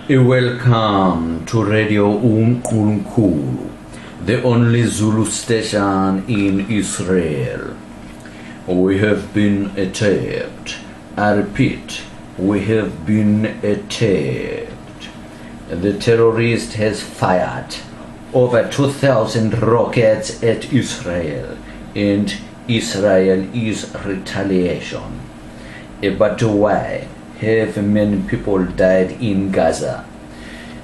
Welcome to Radio Unkulunkulu, the only Zulu station in Israel. We have been attacked. I repeat, we have been attacked. The terrorist has fired over 2,000 rockets at Israel, and Israel is retaliation. But why have many people died in Gaza?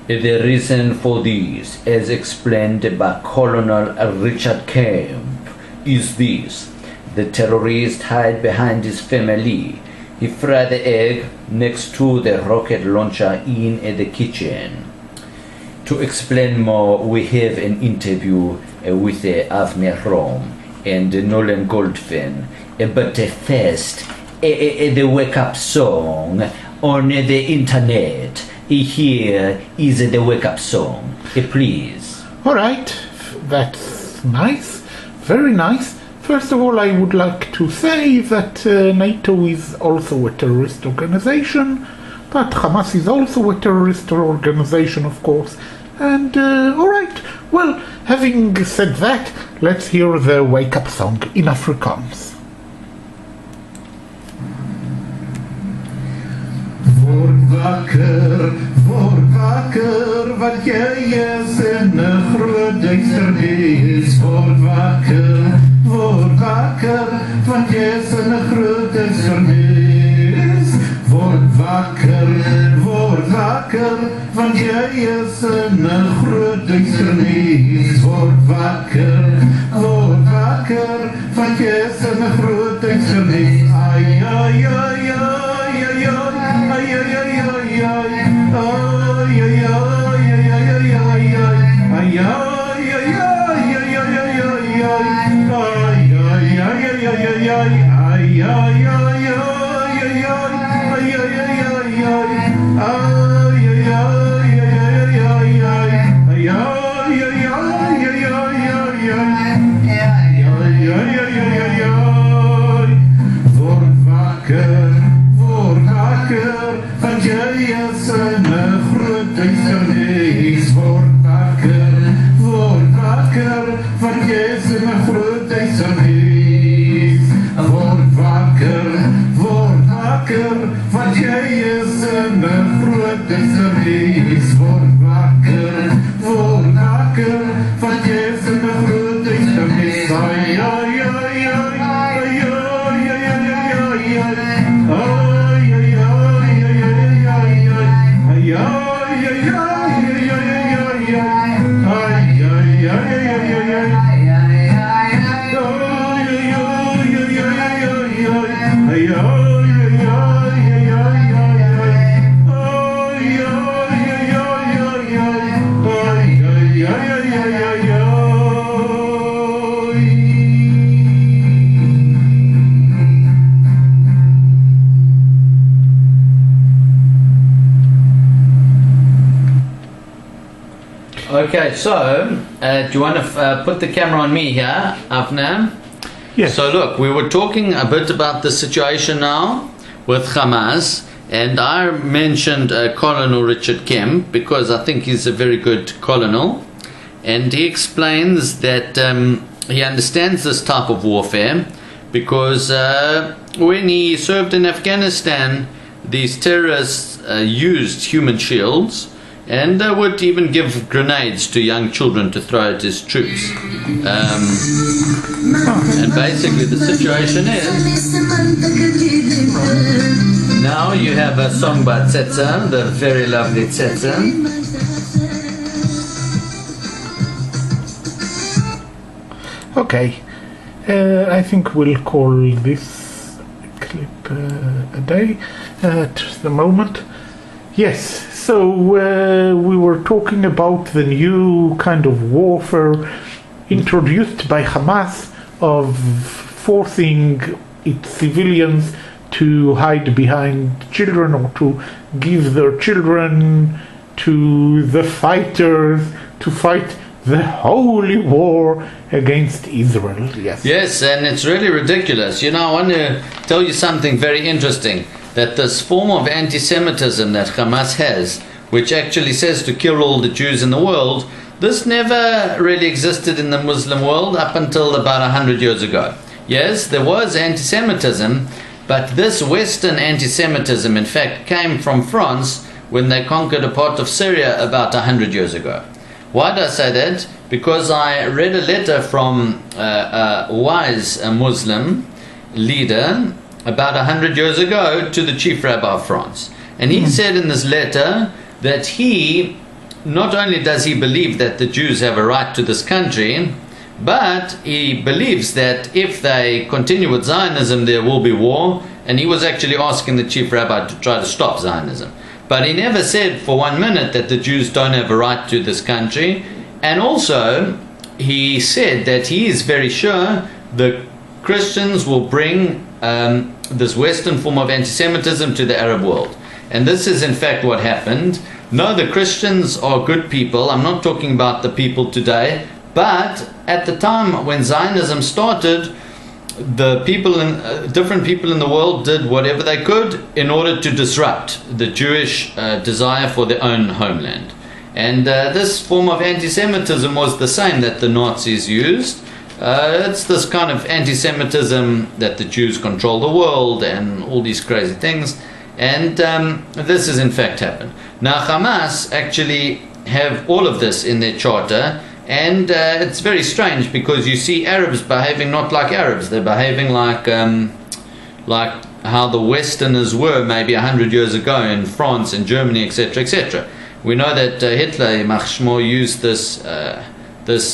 The reason for this, as explained by Colonel Richard Kemp, is this: the terrorist hid behind his family. He fried the egg next to the rocket launcher in the kitchen. To explain more, we have an interview with Avner Romm and Nolan Goldfain. But first, the wake-up song on the internet. Here is the wake-up song. Please. All right, that's nice, very nice. First of all, I would like to say that NATO is also a terrorist organization, but Hamas is also a terrorist organization, of course. And, all right, well, having said that, let's hear the wake-up song in Afrikaans. Word wakker, want jy is in 'n groot duisternis. Word wakker, want jy is in 'n groot duisternis. Word wakker, want jy is in 'n groot duisternis. Word wakker, want jy is in 'n groot duisternis. Ai, ai, ai, ai, ai, ai, ai, ai. Okay, so do you want to put the camera on me here, Avner? Yes. So look, we were talking a bit about the situation now with Hamas, and I mentioned Colonel Richard Kemp because I think he's a very good colonel, and he explains that he understands this type of warfare because when he served in Afghanistan, these terrorists used human shields and would even give grenades to young children to throw at his troops. And basically the situation is, now you have a song by Tsetsa, the very lovely Tsetsa. Okay, I think we'll call this clip a day at the moment. Yes, so we were talking about the new kind of warfare introduced by Hamas of forcing its civilians to hide behind children or to give their children to the fighters to fight the holy war against Israel. Yes, and it's really ridiculous. You know, I want to tell you something very interesting, that this form of anti-Semitism that Hamas has, which actually says to kill all the Jews in the world, this never really existed in the Muslim world up until about 100 years ago. Yes, there was anti-Semitism, but this Western anti-Semitism, in fact, came from France when they conquered a part of Syria about 100 years ago. Why do I say that? Because I read a letter from a wise Muslim leader about 100 years ago to the chief rabbi of France. And he said in this letter that he, not only does he believe that the Jews have a right to this country, but he believes that if they continue with Zionism, there will be war. And he was actually asking the chief rabbi to try to stop Zionism. But he never said for 1 minute that the Jews don't have a right to this country. And also, he said that he is very sure the Christians will bring this Western form of anti-Semitism to the Arab world. And this is in fact what happened. No, the Christians are good people. I'm not talking about the people today. But at the time when Zionism started, the people in different people in the world did whatever they could in order to disrupt the Jewish desire for their own homeland. And this form of anti-Semitism was the same that the Nazis used. It's this kind of anti-Semitism that the Jews control the world and all these crazy things. And this has in fact happened. Now Hamas actually have all of this in their charter. And it's very strange because you see Arabs behaving not like Arabs. They're behaving like how the Westerners were maybe 100 years ago in France and Germany, etc., etc. We know that Hitler, Machshmo, used this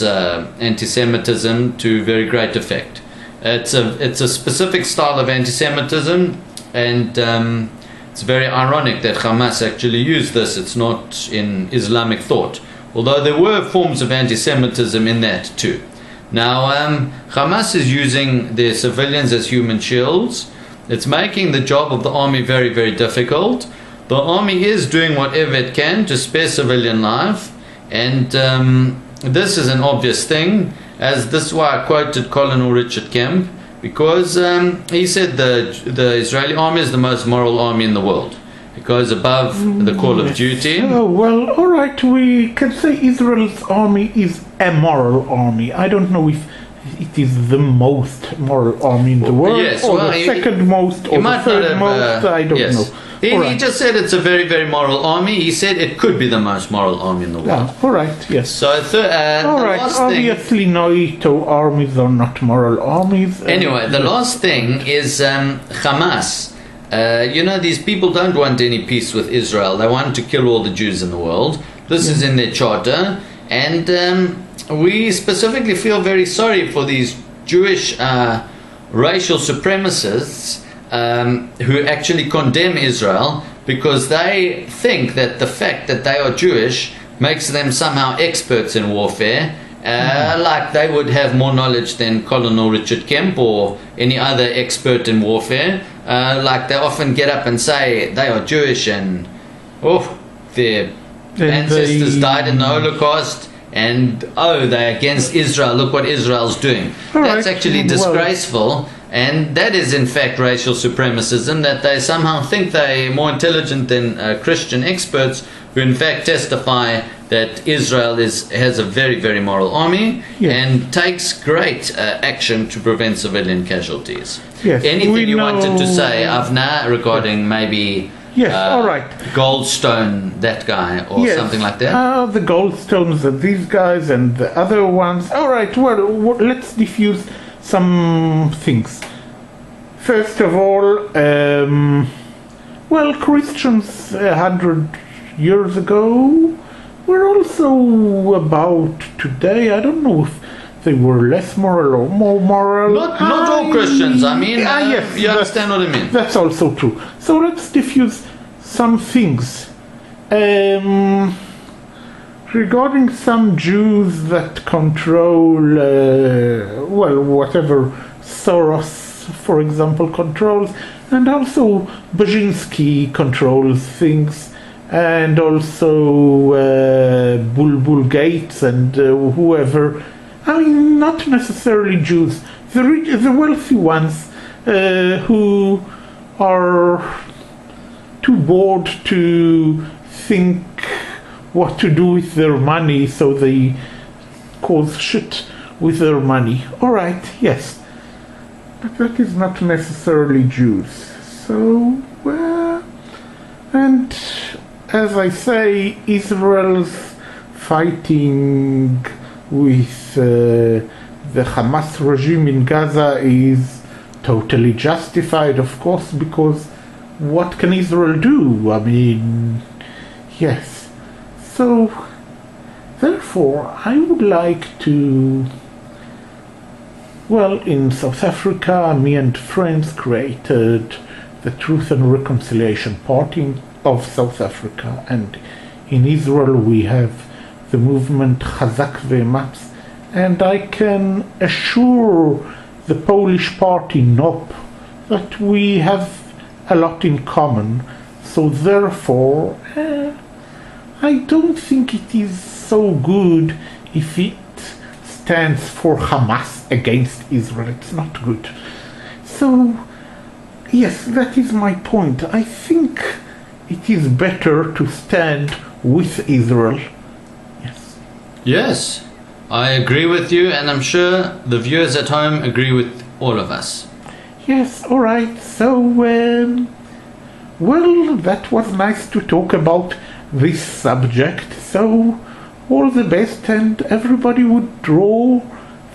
anti-Semitism to very great effect. It's a specific style of anti-Semitism, and it's very ironic that Hamas actually used this. It's not in Islamic thought. Although there were forms of anti-Semitism in that too. Now, Hamas is using their civilians as human shields. It's making the job of the army very, very difficult. The army is doing whatever it can to spare civilian life. And this is an obvious thing. As this is why I quoted Colonel Richard Kemp. Because he said the Israeli army is the most moral army in the world. It goes above the call of duty. Oh, well, all right, we can say Israel's army is a moral army. I don't know if it is the most moral army in the world, yes, or well, the second most, or the third most, I don't know. He just said it's a very, very moral army. He said it could be the most moral army in the world. Yeah, all right, yes. So, all right, obviously NATO armies are not moral armies. Anyway, the last thing is Hamas. You know, these people don't want any peace with Israel. They want to kill all the Jews in the world. This is in their charter. And we specifically feel very sorry for these Jewish racial supremacists who actually condemn Israel because they think that the fact that they are Jewish makes them somehow experts in warfare. Like they would have more knowledge than Colonel Richard Kemp or any other expert in warfare. Like they often get up and say they are Jewish and their ancestors died in the Holocaust and they're against Israel, look what Israel's doing. That's actually disgraceful, and that is in fact racial supremacism, that they somehow think they're more intelligent than Christian experts who in fact testify that Israel has a very, very moral army and takes great action to prevent civilian casualties. Yes, anything you wanted to say, Avner, regarding maybe all right. Goldstone, that guy, or something like that? The Goldstones are these guys and the other ones. All right, well, let's diffuse some things. First of all, Christians 100 years ago were also about today. I don't know if they were less moral or more moral. Not all Christians, I mean, yes, you understand what I mean. That's also true. So let's diffuse some things. Regarding some Jews that control, whatever Soros, for example, controls, and also Brzezinski controls things, and also Bulbul Gates and whoever. I mean, not necessarily Jews. The wealthy ones who are too bored to think what to do with their money, so they cause shit with their money. Alright, yes. But that is not necessarily Jews. So, and as I say, Israel's fighting with the Hamas regime in Gaza is totally justified, of course, because what can Israel do? I mean, yes. So, therefore, I would like to, well, in South Africa, me and friends created the Truth and Reconciliation Party of South Africa, and in Israel we have the movement Chazak Veematz, and I can assure the Polish party NOP that we have a lot in common. So therefore, I don't think it is so good if it stands for Hamas against Israel. It's not good. So, yes, that is my point. I think it is better to stand with Israel. Yes. Yes, I agree with you, and I'm sure the viewers at home agree with all of us. Yes, alright. So, well, that was nice to talk about this subject. So, all the best, and everybody would draw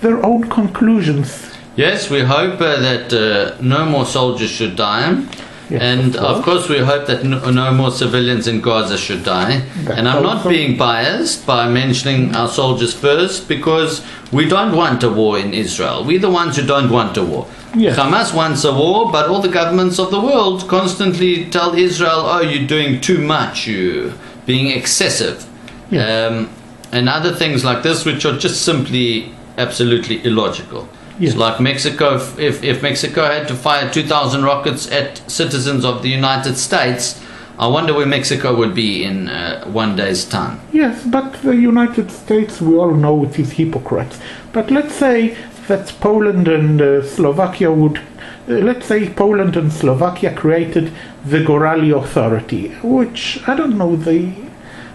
their own conclusions. Yes, we hope that no more soldiers should die. Yes, and of course we hope that no more civilians in Gaza should die. And I'm not being biased by mentioning our soldiers first, because we don't want a war in Israel. We're the ones who don't want a war. Yes. Hamas wants a war, but all the governments of the world constantly tell Israel, oh, you're doing too much, you're being excessive. Yes. And other things like this, which are just simply absolutely illogical. Yes. It's like Mexico, if Mexico had to fire 2,000 rockets at citizens of the United States, I wonder where Mexico would be in one day's time. Yes, but the United States, we all know it is hypocrites. But let's say that Poland and Slovakia would, let's say Poland and Slovakia created the Gorali Authority, which, I don't know,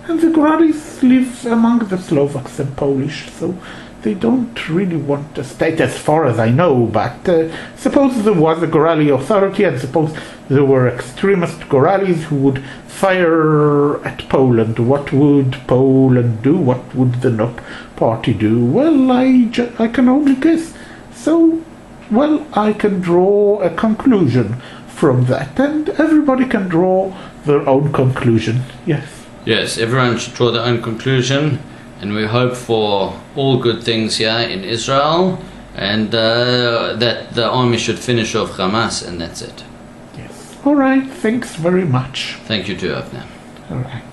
and the Goralis live among the Slovaks and Polish, so they don't really want a state as far as I know, but suppose there was a Gorali Authority, and suppose there were extremist Goralis who would fire at Poland. What would Poland do? What would the NOP party do? Well, I can only guess. So, well, I can draw a conclusion from that, and everybody can draw their own conclusion. Yes. Yes, everyone should draw their own conclusion. And we hope for all good things here in Israel, and that the army should finish off Hamas, and that's it. Yes. All right. Thanks very much. Thank you too, Avner. All right.